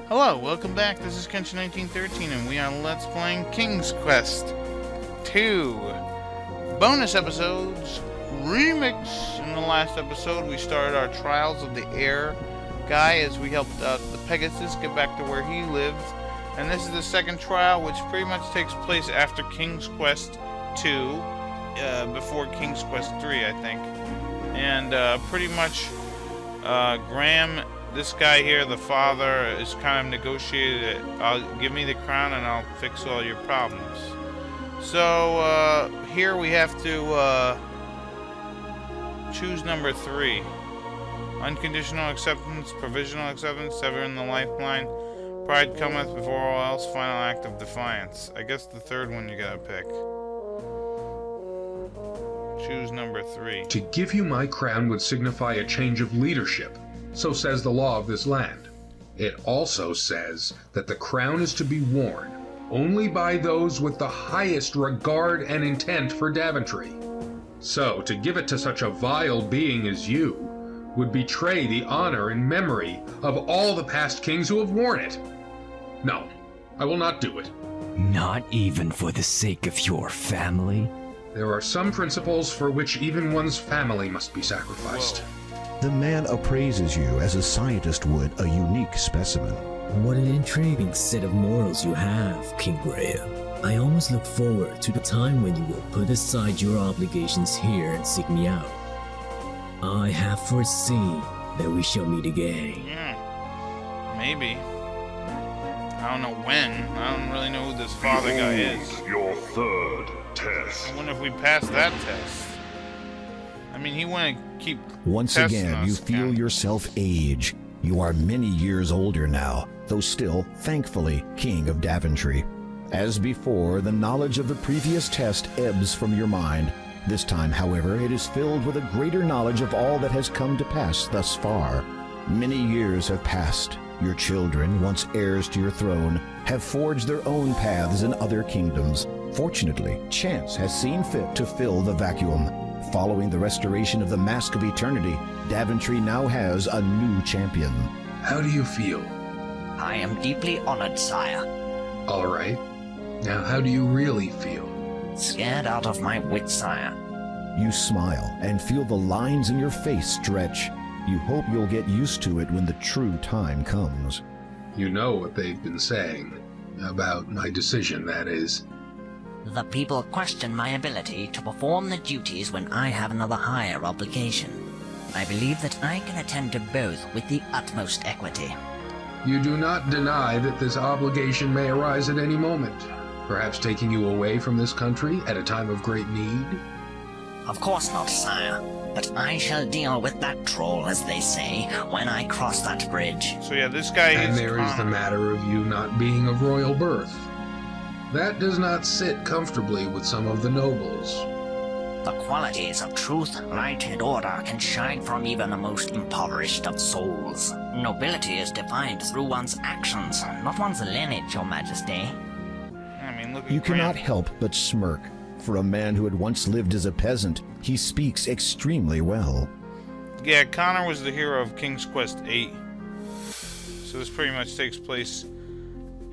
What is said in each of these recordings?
Hello, welcome back. This is Kenshin1913, and we are Let's Playing King's Quest 2. Bonus episodes, remix. In the last episode, we started our Trials of the Air guy as we helped the Pegasus get back to where he lived. And this is the second trial, which pretty much takes place after King's Quest 2, before King's Quest 3, I think. And pretty much Graham, this guy here, the father, is kind of negotiated. Give me the crown and I'll fix all your problems. So here we have to choose number 3. Unconditional acceptance, provisional acceptance, severing the lifeline. Pride cometh before all else, final act of defiance. I guess the third one you gotta pick. Choose number 3. To give you my crown would signify a change of leadership. So says the law of this land. It also says that the crown is to be worn only by those with the highest regard and intent for Daventry. So, to give it to such a vile being as you would betray the honor and memory of all the past kings who have worn it. No, I will not do it. Not even for the sake of your family? There are some principles for which even one's family must be sacrificed. Whoa. The man appraises you as a scientist would a unique specimen. What an intriguing set of morals you have, King Graham. I almost look forward to the time when you will put aside your obligations here and seek me out. I have foreseen that we shall meet again. Maybe. I don't know when. I don't really know who this father guy is. Your third test. I wonder if we pass that test. I mean, he wouldn't keep Once again, you feel yourself age. You are many years older now, though still, thankfully, King of Daventry. As before, the knowledge of the previous test ebbs from your mind. This time, however, it is filled with a greater knowledge of all that has come to pass thus far. Many years have passed. Your children, once heirs to your throne, have forged their own paths in other kingdoms. Fortunately, chance has seen fit to fill the vacuum. Following the restoration of the Mask of Eternity, Daventry now has a new champion. How do you feel? I am deeply honored, sire. All right. Now, how do you really feel? Scared out of my wits, sire. You smile and feel the lines in your face stretch. You hope you'll get used to it when the true time comes. You know what they've been saying about my decision, that is. The people question my ability to perform the duties when I have another higher obligation. I believe that I can attend to both with the utmost equity. You do not deny that this obligation may arise at any moment, perhaps taking you away from this country at a time of great need? Of course not, sire, but I shall deal with that troll, as they say, when I cross that bridge. So yeah, this guy And is there is the matter of you not being of royal birth. That does not sit comfortably with some of the nobles. The qualities of truth, light, and order can shine from even the most impoverished of souls. Nobility is defined through one's actions, not one's lineage, your majesty. I mean, look at You Graham. cannot help but smirk. For a man who had once lived as a peasant, he speaks extremely well. Yeah, Connor was the hero of King's Quest 8. So this pretty much takes place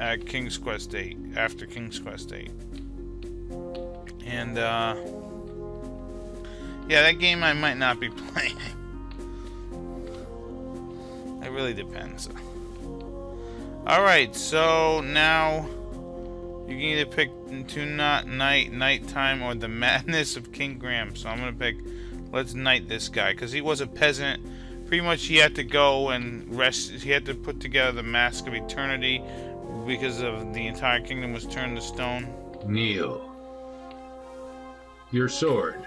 at King's Quest 8, after King's Quest 8. And, yeah, that game I might not be playing. It really depends. Alright, so now you can either pick to not nighttime, or the madness of King Graham. So I'm gonna pick, let's knight this guy, because he was a peasant. Pretty much he had to go and rest, he had to put together the Mask of Eternity, because of the entire kingdom was turned to stone. Kneel. Your sword.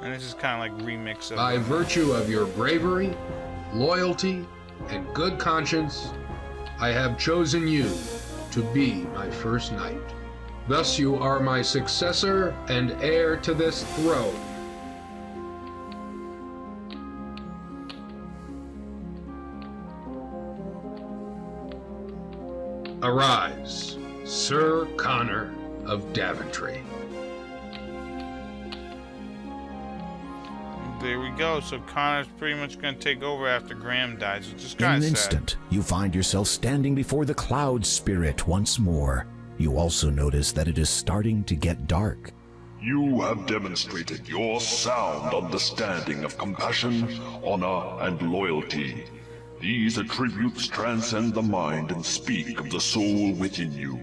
And this is kind of like remix of... By virtue of your bravery, loyalty, and good conscience, I have chosen you to be my first knight. Thus you are my successor and heir to this throne. Arise, Sir Connor of Daventry. there we go. So Connor's pretty much going to take over after Graham dies, which is In kind an of sad. instant, you find yourself standing before the cloud spirit once more. You also notice that it is starting to get dark. You have demonstrated your sound understanding of compassion, honor, and loyalty. These attributes transcend the mind and speak of the soul within you.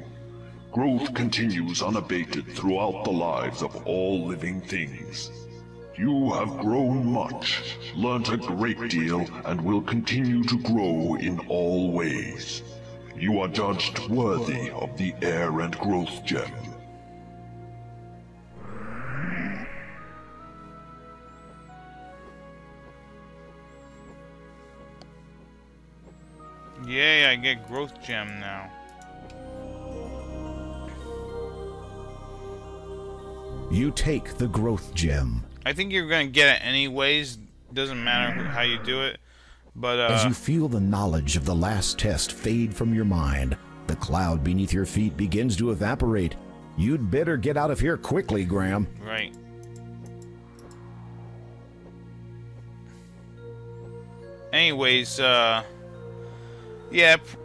Growth continues unabated throughout the lives of all living things. You have grown much, learnt a great deal, and will continue to grow in all ways. You are judged worthy of the Heir and Growth Gem. Yay, I get Growth Gem now. You take the growth gem. I think you're going to get it anyways. Doesn't matter how you do it. But, As you feel the knowledge of the last test fade from your mind, the cloud beneath your feet begins to evaporate. You'd better get out of here quickly, Graham. Right. Anyways, yeah,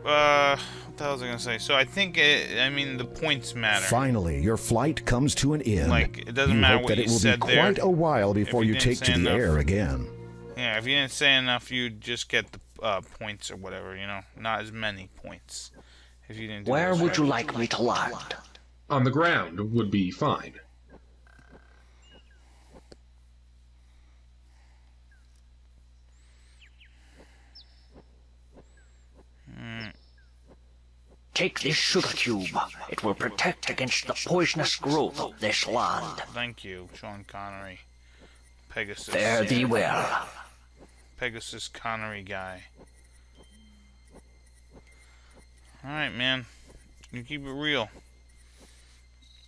what the hell was I gonna say? So I think I mean, the points matter. Finally, your flight comes to an end. Like, it doesn't you matter hope what that you it will said be there. quite a while before If you you didn't take to say the enough. air again. Yeah, if you didn't say enough, you'd just get the points or whatever, you know? Not as many points. If you didn't do Where those would right. you like me to land? On the ground would be fine. Take this sugar cube. It will protect against the poisonous growth of this land. Thank you, Sean Connery. Pegasus. Fare thee well. Pegasus Connery guy. Alright, man. You keep it real.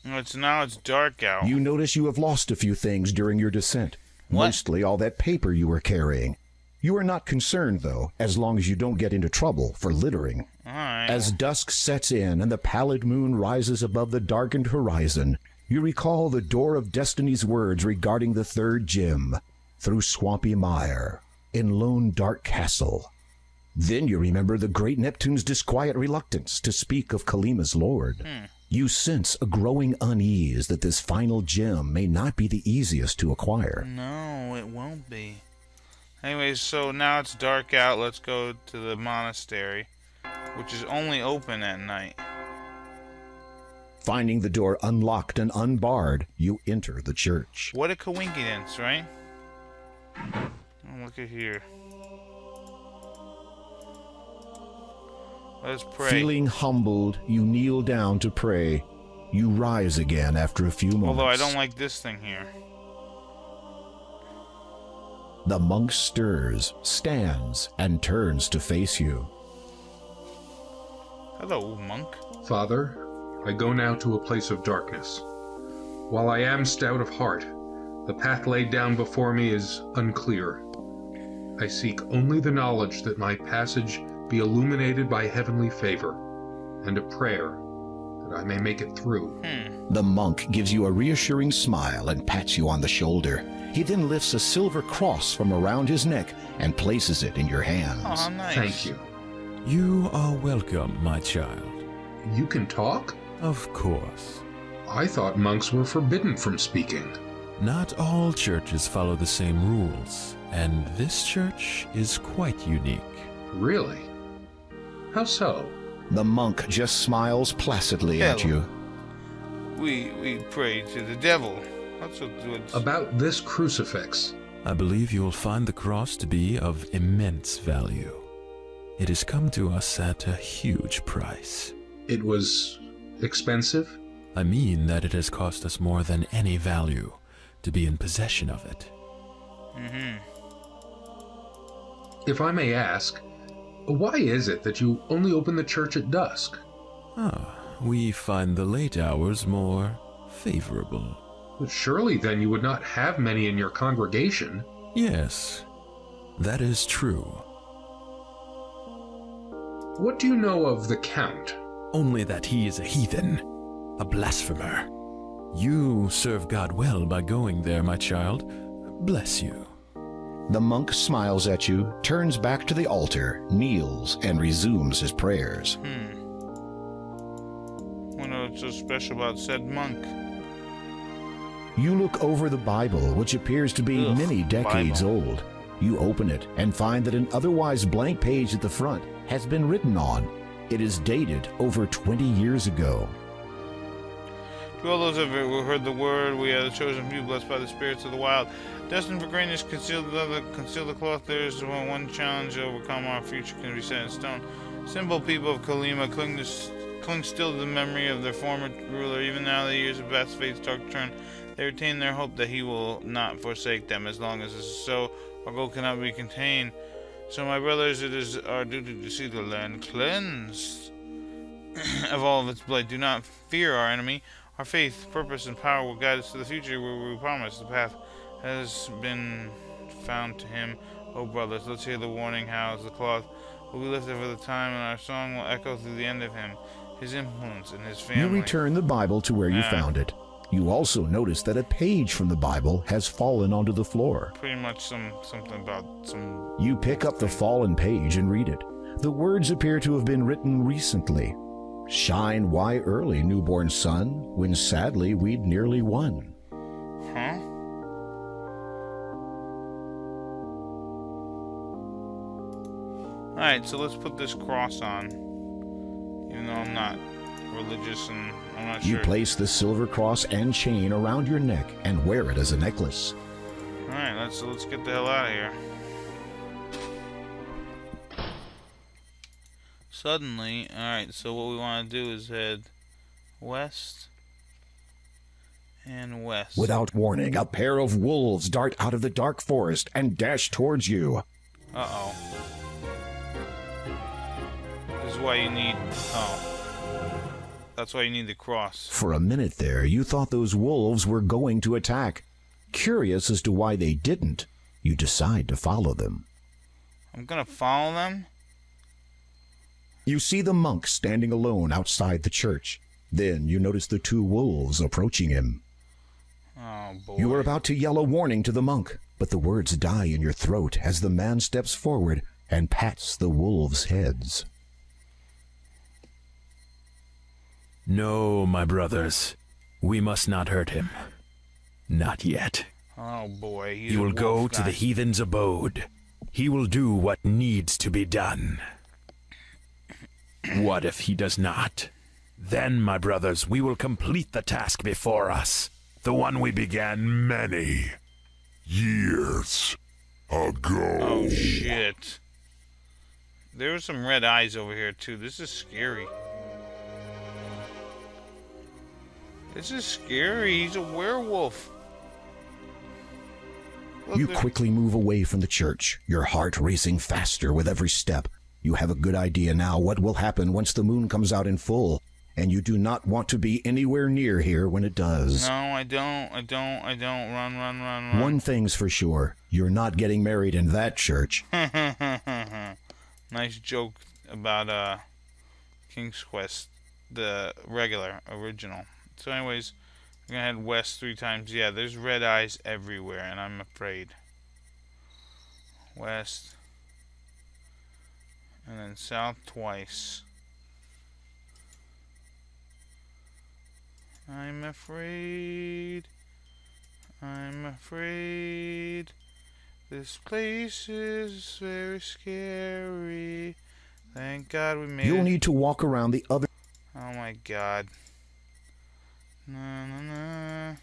Now it's dark out. You notice you have lost a few things during your descent. What? Mostly all that paper you were carrying. You are not concerned, though, as long as you don't get into trouble for littering. Alright. As dusk sets in and the pallid moon rises above the darkened horizon, you recall the Door of Destiny's words regarding the third gem, through swampy mire, in lone dark castle. Then you remember the great Neptune's disquiet reluctance to speak of Kalima's lord. You sense a growing unease that this final gem may not be the easiest to acquire. No, it won't be. Anyways, so now it's dark out. Let's go to the monastery, which is only open at night. Finding the door unlocked and unbarred, you enter the church. What a coincidence, right? Oh, look at here. Let's pray. Feeling humbled, you kneel down to pray. You rise again after a few moments. Although I don't like this thing here. The monk stirs, stands, and turns to face you. Hello, monk. Father, I go now to a place of darkness. While I am stout of heart, the path laid down before me is unclear. I seek only the knowledge that my passage be illuminated by heavenly favor, and a prayer that I may make it through. The monk gives you a reassuring smile and pats you on the shoulder. He then lifts a silver cross from around his neck and places it in your hands. Oh, nice. Thank you. You are welcome, my child. You can talk? Of course. I thought monks were forbidden from speaking. Not all churches follow the same rules, and this church is quite unique. Really? How so? The monk just smiles placidly at Hello. you. We pray to the devil. That's what it's... About this crucifix. I believe you will find the cross to be of immense value. It has come to us at a huge price. It was expensive? I mean that it has cost us more than any value to be in possession of it. If I may ask, why is it that you only open the church at dusk? We find the late hours more favorable. But surely then you would not have many in your congregation. Yes, that is true. What do you know of the Count? Only that he is a heathen, a blasphemer. You serve God well by going there, my child. Bless you. The monk smiles at you, turns back to the altar, kneels, and resumes his prayers. Wonder what's so special about said monk. You look over the Bible, which appears to be many decades old. You open it and find that an otherwise blank page at the front has been written on. It is dated over 20 years ago. To all those who heard the word, we are the chosen few, blessed by the spirits of the wild. Destined for greatness, conceal the cloth. There is one challenge to overcome. Our future can be set in stone. Simple people of Kalima cling still to the memory of their former ruler. Even now, the years of vast faith's dark turn. They retain their hope that he will not forsake them. As long as this is so, our goal cannot be contained. So, my brothers, it is our duty to see the land cleansed of all of its blight. Do not fear our enemy. Our faith, purpose, and power will guide us to the future where we promise. The path has been found to him. Oh, brothers, let's hear the warning howls. The cloth will be lifted for the time, and our song will echo through the end of him, his influence, and his family. You return the Bible to where you found it. You also notice that a page from the Bible has fallen onto the floor. Pretty much something about some... You pick up the fallen page and read it. The words appear to have been written recently. Shine why early, newborn son, when sadly we'd nearly won. Huh? Alright, so let's put this cross on. Even though I'm not religious and I'm not sure. You place the silver cross and chain around your neck and wear it as a necklace. Alright, let's get the hell out of here. Suddenly, alright, so what we want to do is head west and west. Without warning, a pair of wolves dart out of the dark forest and dash towards you. Uh-oh. This is why you need... Oh. That's why you need the cross. For a minute there, you thought those wolves were going to attack. Curious as to why they didn't, you decide to follow them. I'm gonna follow them? You see the monk standing alone outside the church. Then you notice the two wolves approaching him. Oh, boy. You are about to yell a warning to the monk, but the words die in your throat as the man steps forward and pats the wolves' heads. No, my brothers. We must not hurt him. Not yet. Oh boy. He will go to the heathen's abode. He will do what needs to be done. What if he does not? Then, my brothers, we will complete the task before us. The one we began many years ago. Oh shit. There were some red eyes over here too. This is scary. This is scary. He's a werewolf. Look, you quickly move away from the church, your heart racing faster with every step. You have a good idea now what will happen once the moon comes out in full, and you do not want to be anywhere near here when it does. No, I don't. Run. One thing's for sure. You're not getting married in that church. Nice joke about King's Quest, the regular, original. So anyways, I'm gonna head west 3 times. Yeah, there's red eyes everywhere, and I'm afraid. West. And then south twice. I'm afraid. This place is very scary. Thank God we made it. You'll need to walk around the other... Oh my God. No.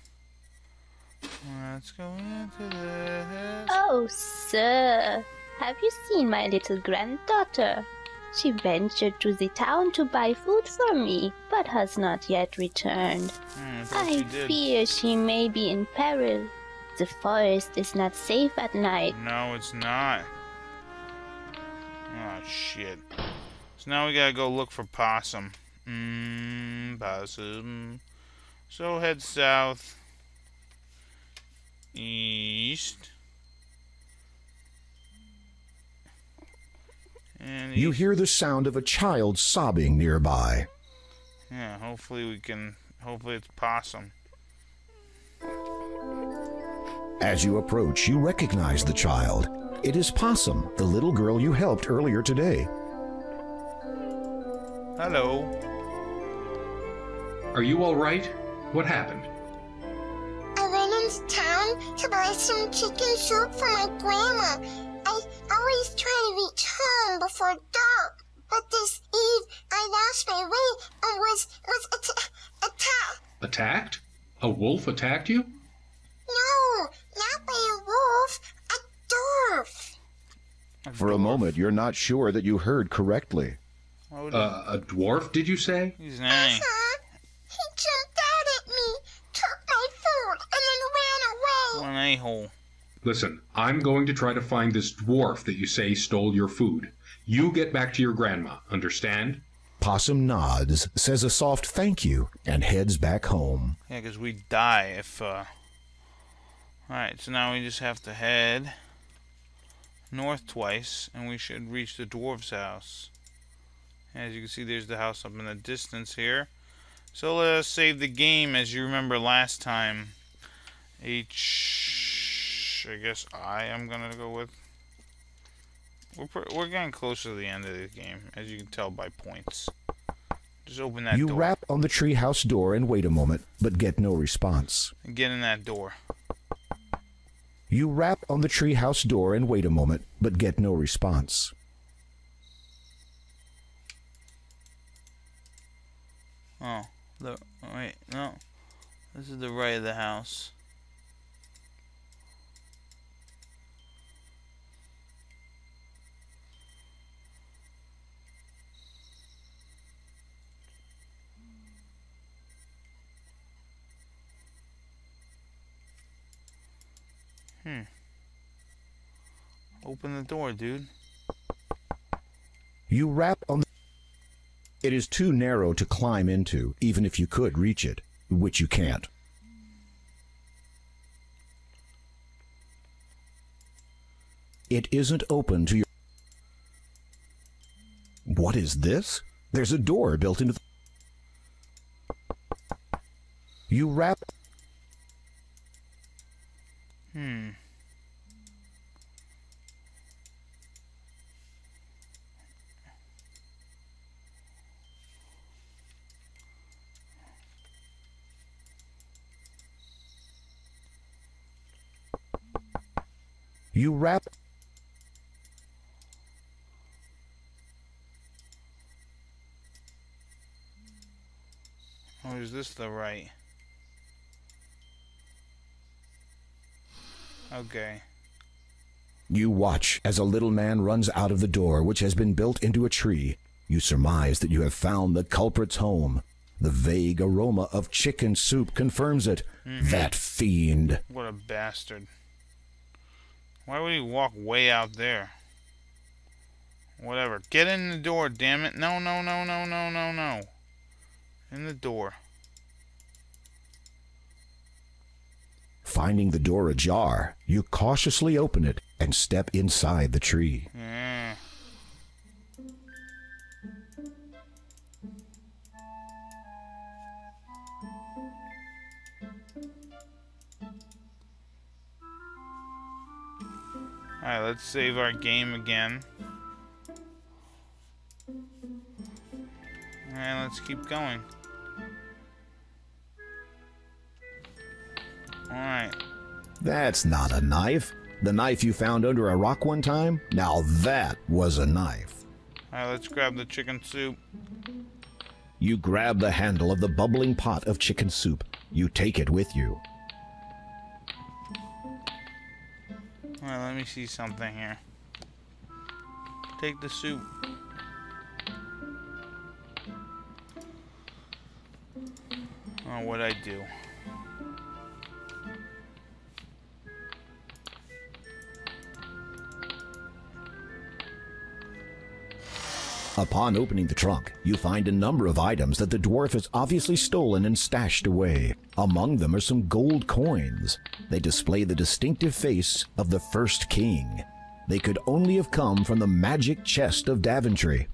Let's go into this. Oh, sir. Have you seen my little granddaughter? She ventured to the town to buy food for me, but has not yet returned. I fear she may be in peril. The forest is not safe at night. No, it's not. Oh, shit. So now we gotta go look for possum. Possum. So head south. East. And you hear the sound of a child sobbing nearby. Yeah, hopefully it's possum. As you approach, you recognize the child. It is Possum, the little girl you helped earlier today. Hello. Are you all right? What happened? I went into town to buy some chicken soup for my grandma. I always try to reach home before dark, but this eve I lost my way and was attacked. Attacked? A wolf attacked you? No, not by a wolf, a dwarf. For a moment, you're not sure that you heard correctly. A dwarf, did you say? He's nice. He jumped out at me, took my food, and then ran away. One a-hole. Listen, I'm going to try to find this dwarf that you say stole your food. You get back to your grandma, understand? Possum nods, says a soft thank you, and heads back home. Yeah, because we'd die if, Alright, so now we just have to head north twice, and we should reach the dwarf's house. As you can see, there's the house up in the distance here. So let us save the game. As you remember last time, I guess I'm gonna go with. We're getting closer to the end of the game, as you can tell by points. Just open that door. You rap on the treehouse door and wait a moment, but get no response. And get in that door. You rap on the treehouse door and wait a moment, but get no response. Oh, wait, no. This is the right of the house. Open the door, dude. You rap on the... It is too narrow to climb into, even if you could reach it, which you can't. It isn't open to your... What is this? There's a door built into the... You rap... You rap... Or is this the right? Okay. You watch as a little man runs out of the door, which has been built into a tree. You surmise that you have found the culprit's home. The vague aroma of chicken soup confirms it. That fiend. What a bastard. Why would he walk way out there? Whatever. Get in the door, damn it. No, no, no, no, no, no, no. In the door. Finding the door ajar, you cautiously open it and step inside the tree. Yeah. Alright, let's save our game again. And let's keep going. Alright. That's not a knife. The knife you found under a rock one time? Now that was a knife. Alright, let's grab the chicken soup. You grab the handle of the bubbling pot of chicken soup. You take it with you. Alright, let me see something here. Take the soup. Oh, what'd I do? Upon opening the trunk, you find a number of items that the dwarf has obviously stolen and stashed away. Among them are some gold coins. They display the distinctive face of the first king. They could only have come from the magic chest of Daventry.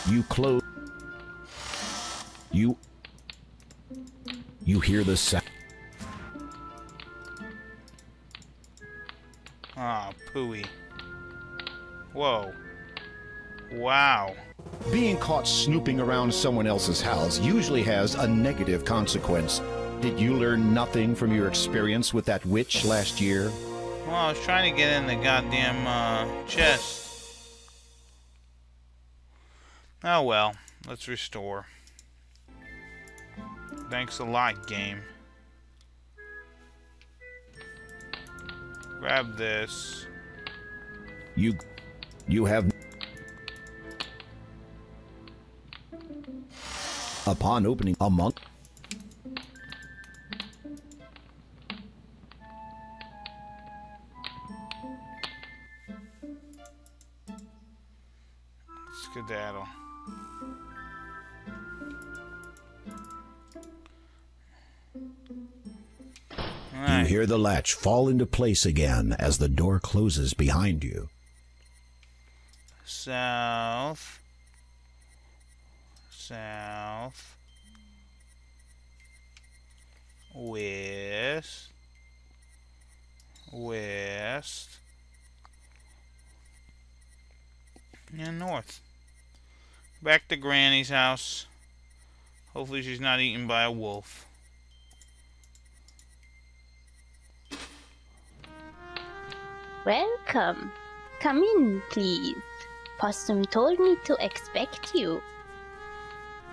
You close... You hear the sound. Ah, pooey. Whoa. Wow. Being caught snooping around someone else's house usually has a negative consequence. Did you learn nothing from your experience with that witch last year? Well, I was trying to get in the goddamn chest. Oh well, let's restore. Thanks a lot, game. Grab this. You have... Upon opening a monk... Skedaddle. You hear the latch fall into place again as the door closes behind you. South. South. West. West. And north. Back to Granny's house. Hopefully she's not eaten by a wolf. Welcome. Come in, please. Possum told me to expect you.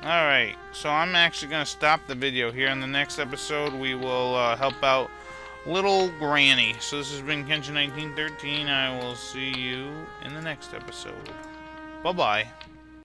Alright, so I'm actually going to stop the video here. In the next episode, we will help out Little Granny. So this has been Kenshin 1913. I will see you in the next episode. Bye-bye.